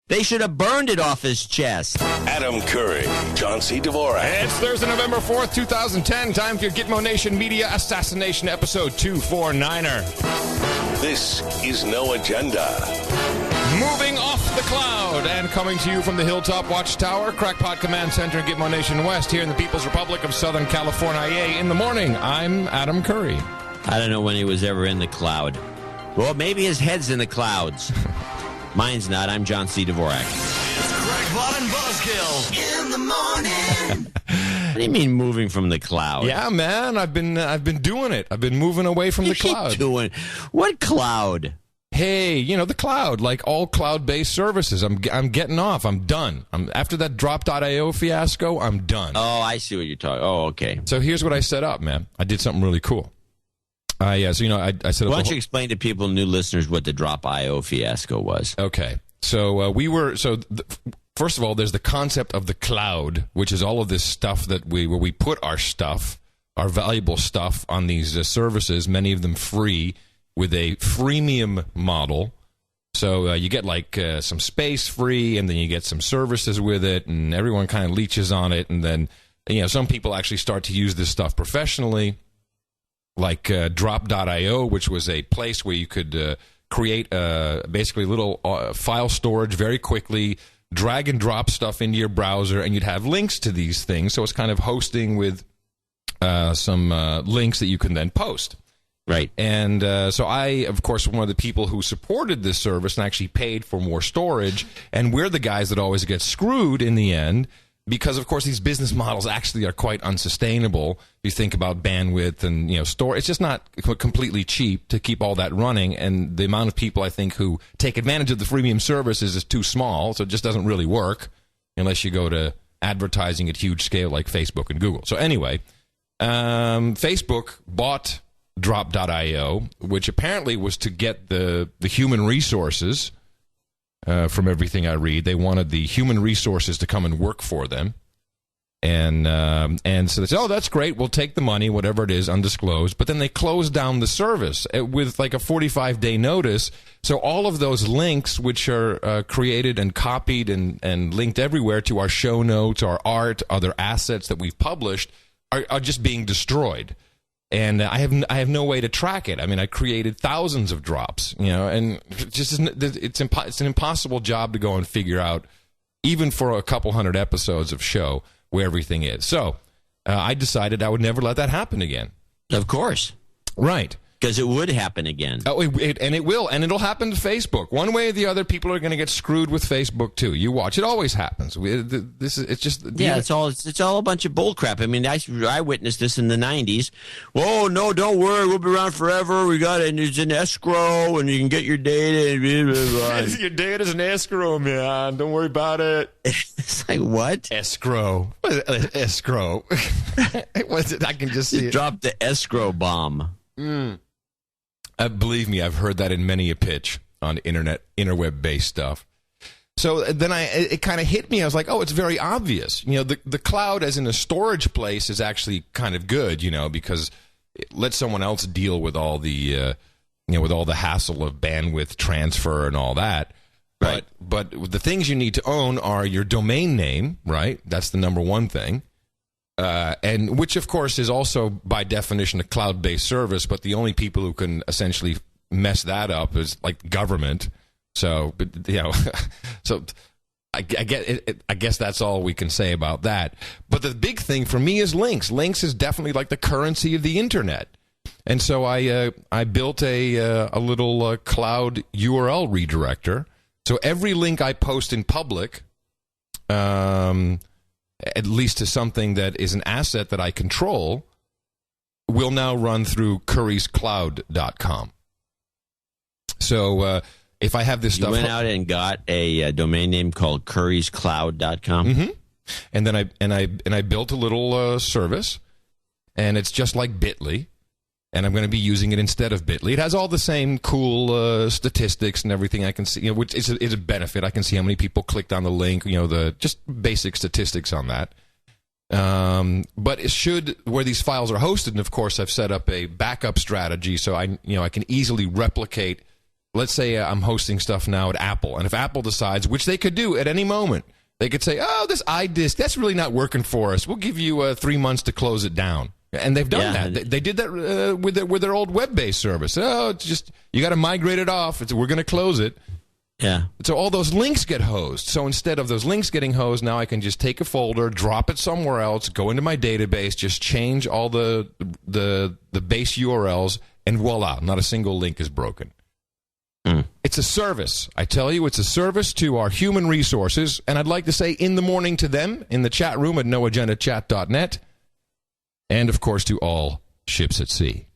They should have burned it off his chest. Adam Curry, John C. Dvorak. It's Thursday, November 4th, 2010. Time for your Gitmo Nation Media Assassination Episode 249er. This is No Agenda. Moving off the cloud and coming to you from the Hilltop Watchtower, Crackpot Command Center, Gitmo Nation West, here in the People's Republic of Southern California. In the morning, I'm Adam Curry. I don't know when he was ever in the cloud. Well, maybe his head's in the clouds. Mine's not. I'm John C. Dvorak. It's Crackpot and Buzzkill in the morning. What do you mean moving from the cloud? Yeah, man, I've been doing it. I've been moving away from the cloud. Doing what cloud? Hey, the cloud, like all cloud-based services. I'm getting off. I'm done. After that drop.io fiasco, I'm done. Oh, I see what you're talking. Oh, okay. So here's what I set up, man. I did something really cool. I set up. Why don't you explain to people, new listeners, what the drop.io fiasco was? Okay. So first of all, there's the concept of the cloud, which is all of this stuff where we put our stuff, our valuable stuff on these services, many of them free, with a freemium model. So you get like some space free, and then you get some services with it, and everyone kind of leeches on it. And then, some people actually start to use this stuff professionally, like drop.io, which was a place where you could create basically little file storage very quickly, drag and drop stuff into your browser, and you'd have links to these things. So it's kind of hosting with some links that you can then post. Right. And so I, of course, one of the people who supported this service and actually paid for more storage. And we're the guys that always get screwed in the end because, of course, these business models actually are quite unsustainable. If you think about bandwidth and, store, it's just not completely cheap to keep all that running. And the amount of people, I think, who take advantage of the freemium services is too small. So it just doesn't really work unless you go to advertising at huge scale like Facebook and Google. So anyway, Facebook bought drop.io, which apparently was to get the human resources. From everything I read, they wanted the human resources to come and work for them, and so they said, "Oh, that's great. We'll take the money, whatever it is, undisclosed." But then they closed down the service with like a 45-day notice. So all of those links, which are created and copied and linked everywhere to our show notes, our art, other assets that we've published, are just being destroyed. And I have no way to track it. I mean, I created thousands of drops, and it's an impossible job to go and figure out, even for a couple hundred episodes of show, where everything is. So I decided I would never let that happen again. Of course. Right. Because it would happen again. Oh, it will, and it'll happen to Facebook. One way or the other, people are going to get screwed with Facebook too. You watch; it always happens. It's all a bunch of bullcrap. I mean, I witnessed this in the '90s. Whoa, no, don't worry, we'll be around forever. We got it. It's an escrow, and you can get your data. And blah, blah, blah. Your data's an escrow, man. Don't worry about it. It's like what? Escrow. Escrow. What's it? I can just see it. Drop the escrow bomb. Believe me, I've heard that in many a pitch on interweb-based stuff. So then it kind of hit me. I was like, oh, it's very obvious. The cloud as in a storage place is actually kind of good, because it lets someone else deal with all the, with all the hassle of bandwidth transfer and all that. Right. But the things you need to own are your domain name, right? That's the number one thing. And which, of course, is also, by definition, a cloud-based service, but the only people who can essentially mess that up is, like, government. So, so I guess that's all we can say about that. But the big thing for me is links. Links is definitely like the currency of the Internet. And so I built a little cloud URL redirector. So every link I post in public, at least to something that is an asset that I control, will now run through curryscloud.com. So if I have this stuff... You went out and got a domain name called curryscloud.com? Mm-hmm. And then I built a little service, and it's just like Bitly, and I'm going to be using it instead of Bitly. It has all the same cool statistics and everything I can see, which is a benefit. I can see how many people clicked on the link, the just basic statistics on that. But it should, where these files are hosted, and of course I've set up a backup strategy so I can easily replicate let's say I'm hosting stuff now at Apple, and if Apple decides, which they could do at any moment, they could say, oh, this iDisk, that's really not working for us. We'll give you 3 months to close it down. And they've done that. They did that with their old web-based service. Oh, it's just, you got to migrate it off. We're going to close it. Yeah. So all those links get hosed. So instead of those links getting hosed, now I can just take a folder, drop it somewhere else, go into my database, just change all the base URLs, and voila, not a single link is broken. It's a service. I tell you, it's a service to our human resources, and I'd like to say in the morning to them in the chat room at noagendachat.net, and of course to all ships at sea.